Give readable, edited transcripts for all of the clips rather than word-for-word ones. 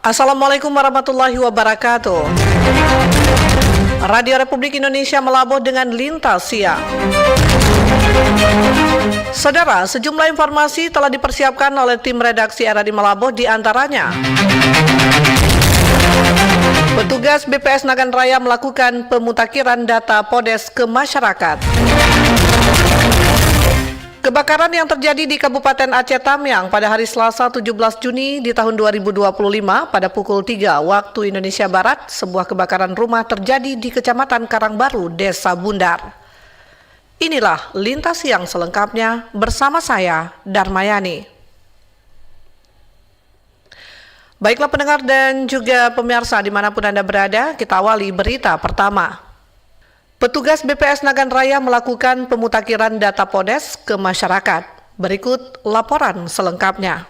Assalamualaikum warahmatullahi wabarakatuh. Radio Republik Indonesia melabuh dengan lintas siang. Saudara, sejumlah informasi telah dipersiapkan oleh tim redaksi RRI Melabuh, di antaranya petugas BPS Nagan Raya melakukan pemutakhiran data PODES ke masyarakat. Kebakaran yang terjadi di Kabupaten Aceh Tamiang pada hari Selasa 17 Juni di tahun 2025 pada pukul 3 waktu Indonesia Barat, sebuah kebakaran rumah terjadi di Kecamatan Karangbaru, Desa Bundar. Inilah lintas siang selengkapnya bersama saya, Darmayani. Baiklah pendengar dan juga pemirsa dimanapun Anda berada, kita awali berita pertama. Petugas BPS Nagan Raya melakukan pemutakhiran data PODES ke masyarakat. Berikut laporan selengkapnya.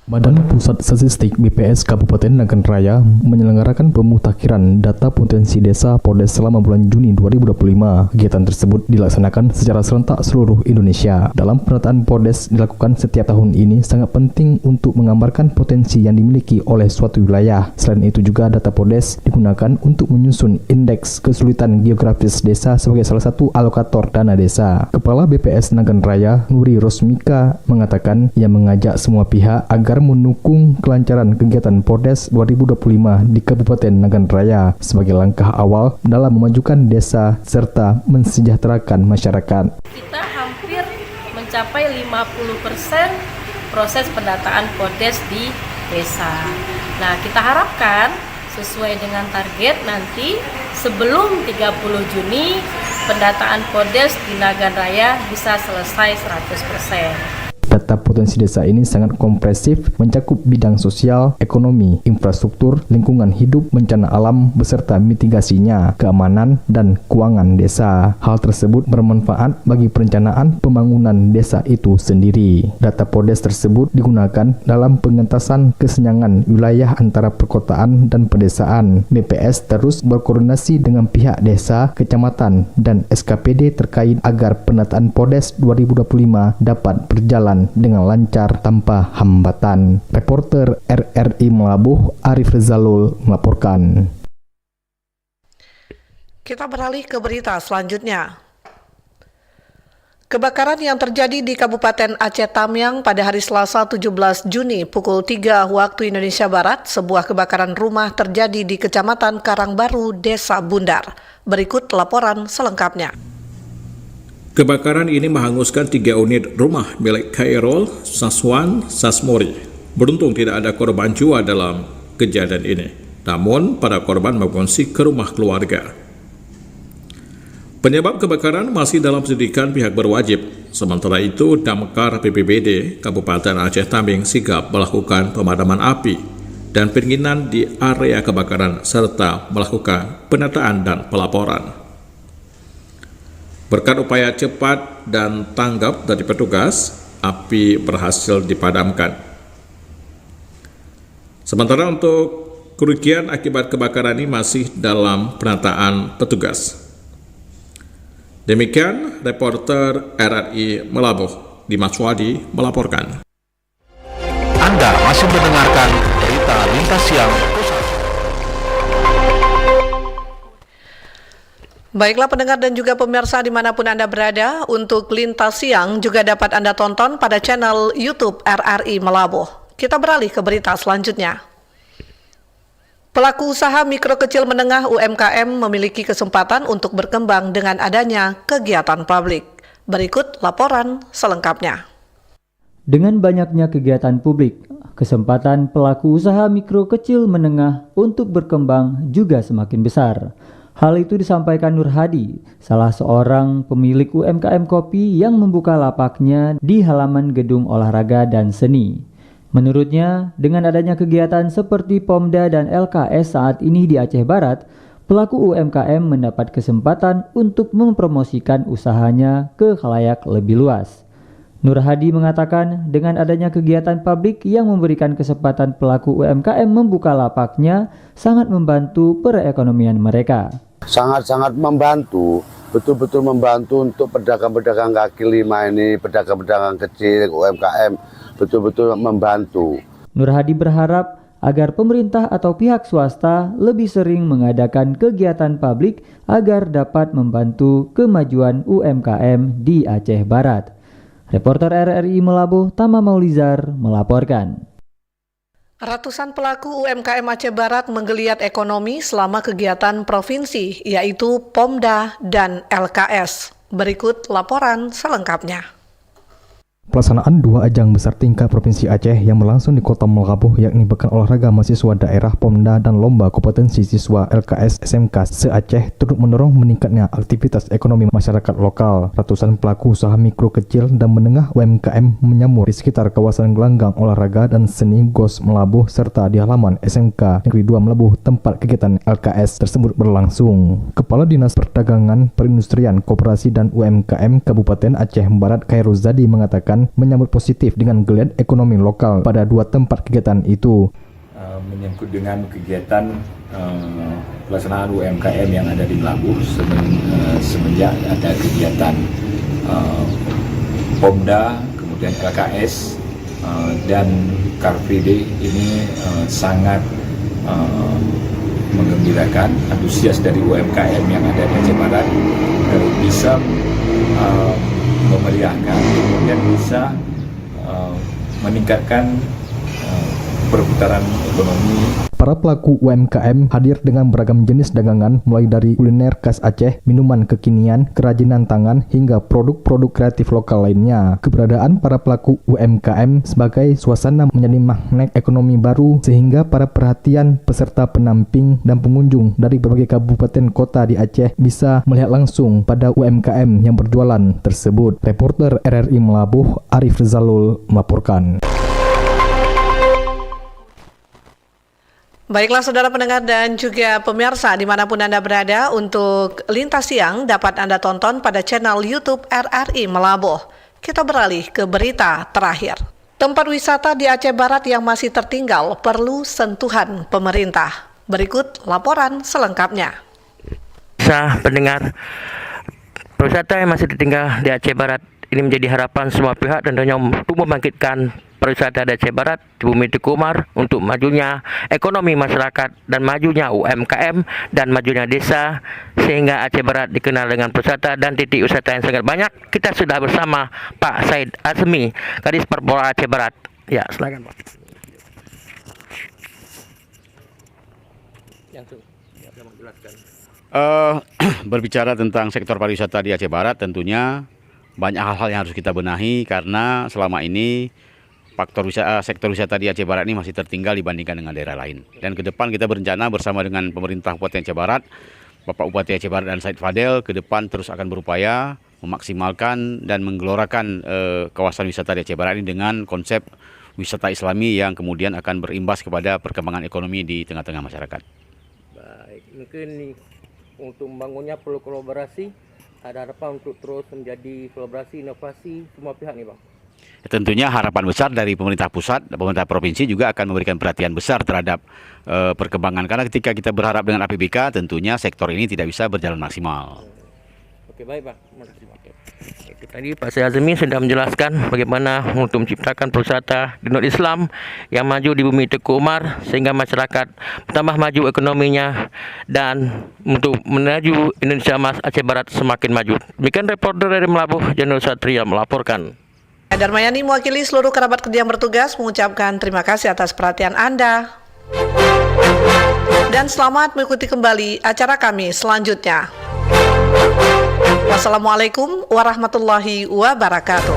Badan Pusat Statistik BPS Kabupaten Nagan Raya menyelenggarakan pemutakhiran data potensi desa PODES selama bulan Juni 2025. Kegiatan tersebut dilaksanakan secara serentak seluruh Indonesia. Dalam penataan PODES dilakukan setiap tahun ini sangat penting untuk menggambarkan potensi yang dimiliki oleh suatu wilayah. Selain itu juga data PODES digunakan untuk menyusun indeks kesulitan geografis desa sebagai salah satu alokator dana desa. Kepala BPS Nagan Raya, Nuri Rosmika, mengatakan ia mengajak semua pihak agar mendukung kelancaran kegiatan PODES 2025 di Kabupaten Nagan Raya sebagai langkah awal dalam memajukan desa serta mensejahterakan masyarakat. Kita hampir mencapai 50% proses pendataan PODES di desa. Nah, kita harapkan sesuai dengan target nanti sebelum 30 Juni pendataan PODES di Nagan Raya bisa selesai 100%. Data potensi desa ini sangat kompresif, mencakup bidang sosial, ekonomi, infrastruktur, lingkungan hidup, bencana alam, beserta mitigasinya, keamanan, dan keuangan desa. Hal tersebut bermanfaat bagi perencanaan pembangunan desa itu sendiri. Data PODES tersebut digunakan dalam pengentasan kesenjangan wilayah antara perkotaan dan pedesaan. BPS terus berkoordinasi dengan pihak desa, kecamatan, dan SKPD terkait agar penataan PODES 2025 dapat berjalan dengan lancar tanpa hambatan. Reporter RRI Melabuh, Arif Rezalul melaporkan. Kita beralih ke berita selanjutnya. Kebakaran yang terjadi di Kabupaten Aceh Tamiang pada hari Selasa 17 Juni pukul 3 waktu Indonesia Barat, sebuah kebakaran rumah terjadi di Kecamatan Karangbaru, Desa Bundar. Berikut laporan selengkapnya. Kebakaran ini menghanguskan 3 unit rumah milik Khairul Saswan Sasmori. Beruntung tidak ada korban jiwa dalam kejadian ini. Namun, para korban mengungsi ke rumah keluarga. Penyebab kebakaran masih dalam penyelidikan pihak berwajib. Sementara itu, Damkar BPBD Kabupaten Aceh Tamiang sigap melakukan pemadaman api dan pendinginan di area kebakaran serta melakukan penataan dan pelaporan. Berkat upaya cepat dan tanggap dari petugas, api berhasil dipadamkan. Sementara untuk kerugian akibat kebakaran ini masih dalam penataan petugas. Demikian reporter RRI Melabuh, Dimas Wadi melaporkan. Anda masih mendengarkan berita lintas siang. Baiklah pendengar dan juga pemirsa dimanapun Anda berada, untuk lintas siang juga dapat Anda tonton pada channel YouTube RRI Melabuh. Kita beralih ke berita selanjutnya. Pelaku usaha mikro kecil menengah UMKM memiliki kesempatan untuk berkembang dengan adanya kegiatan publik. Berikut laporan selengkapnya. Dengan banyaknya kegiatan publik, kesempatan pelaku usaha mikro kecil menengah untuk berkembang juga semakin besar. Hal itu disampaikan Nur Hadi, salah seorang pemilik UMKM kopi yang membuka lapaknya di halaman gedung olahraga dan seni. Menurutnya, dengan adanya kegiatan seperti Pomda dan LKS saat ini di Aceh Barat, pelaku UMKM mendapat kesempatan untuk mempromosikan usahanya ke khalayak lebih luas. Nur Hadi mengatakan dengan adanya kegiatan publik yang memberikan kesempatan pelaku UMKM membuka lapaknya sangat membantu perekonomian mereka. Sangat-sangat membantu, betul-betul membantu untuk pedagang-pedagang kaki lima ini, pedagang-pedagang kecil, UMKM, betul-betul membantu. Nur Hadi berharap agar pemerintah atau pihak swasta lebih sering mengadakan kegiatan publik agar dapat membantu kemajuan UMKM di Aceh Barat. Reporter RRI Melabuh, Tama Maulizar melaporkan. Ratusan pelaku UMKM Aceh Barat menggeliat ekonomi selama kegiatan provinsi, yaitu Pomda dan LKS. Berikut laporan selengkapnya. Pelaksanaan 2 ajang besar tingkat Provinsi Aceh yang berlangsung di Kota Melabuh, yakni Pekan Olahraga Mahasiswa Daerah Pomda dan Lomba Kompetensi Siswa LKS SMK se-Aceh turut mendorong meningkatnya aktivitas ekonomi masyarakat lokal. Ratusan pelaku usaha mikro kecil dan menengah UMKM menyambut di sekitar kawasan gelanggang olahraga dan seni GOS Melabuh serta di halaman SMK Negeri 2 Melabuh tempat kegiatan LKS tersebut berlangsung. Kepala Dinas Perdagangan, Perindustrian, Koperasi dan UMKM Kabupaten Aceh Barat Khairul Zadi mengatakan menyambut positif dengan geliat ekonomi lokal pada 2 tempat kegiatan itu. Menyangkut dengan kegiatan pelaksanaan UMKM yang ada di Melabuh semenjak ada kegiatan Pomda, kemudian LKS dan Car Free Day ini sangat menggembirakan. Antusias dari UMKM yang ada di Aceh Barat bisa memeriahkan, kemudian bisa meningkatkan perputaran ekonomi. Para pelaku UMKM hadir dengan beragam jenis dagangan mulai dari kuliner khas Aceh, minuman kekinian, kerajinan tangan, hingga produk-produk kreatif lokal lainnya. Keberadaan para pelaku UMKM sebagai suasana menjadi magnet ekonomi baru sehingga para perhatian peserta penamping dan pengunjung dari berbagai kabupaten kota di Aceh bisa melihat langsung pada UMKM yang berjualan tersebut. Reporter RRI Melabuh, Arif Rizalul melaporkan. Baiklah saudara pendengar dan juga pemirsa dimanapun Anda berada, untuk Lintas Siang dapat Anda tonton pada channel YouTube RRI Melabuh. Kita beralih ke berita terakhir. Tempat wisata di Aceh Barat yang masih tertinggal perlu sentuhan pemerintah. Berikut laporan selengkapnya. Pendengar, pariwisata yang masih tertinggal di Aceh Barat ini menjadi harapan semua pihak dan tentunya untuk membangkitkan pariwisata di Aceh Barat di Bumi Teguh Umar untuk majunya ekonomi masyarakat dan majunya UMKM dan majunya desa sehingga Aceh Barat dikenal dengan pariwisata dan titik wisata yang sangat banyak. Kita sudah bersama Pak Said Azmi, Kadis Perpora Aceh Barat. Ya, silakan Pak. Berbicara tentang sektor pariwisata di Aceh Barat, tentunya banyak hal-hal yang harus kita benahi karena selama ini sektor wisata di Aceh Barat ini masih tertinggal dibandingkan dengan daerah lain. Dan ke depan kita berencana bersama dengan pemerintah Kabupaten Aceh Barat, Bapak Bupati Aceh Barat dan Said Fadel, ke depan terus akan berupaya memaksimalkan dan menggelorakan kawasan wisata di Aceh Barat ini dengan konsep wisata Islami yang kemudian akan berimbas kepada perkembangan ekonomi di tengah-tengah masyarakat. Baik, mungkin untuk membangunnya perlu kolaborasi. Ada harapan untuk terus menjadi kolaborasi inovasi semua pihak nih Bang. Tentunya harapan besar dari pemerintah pusat, pemerintah provinsi juga akan memberikan perhatian besar terhadap perkembangan. Karena ketika kita berharap dengan APBK, tentunya sektor ini tidak bisa berjalan maksimal. Oke, baik Pak. Terima kasih Pak. Itu tadi Pak Said Azmi sudah menjelaskan bagaimana untuk menciptakan pariwisata di non-Islam yang maju di Bumi Teguh Umar sehingga masyarakat bertambah maju ekonominya dan untuk menuju Indonesia Emas Aceh Barat semakin maju. Demikian reporter dari Melabuh, Janul Satria melaporkan. Darmayani mewakili seluruh kerabat kerja yang bertugas mengucapkan terima kasih atas perhatian Anda. Dan selamat mengikuti kembali acara kami selanjutnya. Wassalamualaikum warahmatullahi wabarakatuh.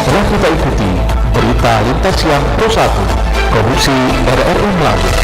Setelah kita ikuti berita Lintas Siang Pro 1, Produksi RRI Melabuh.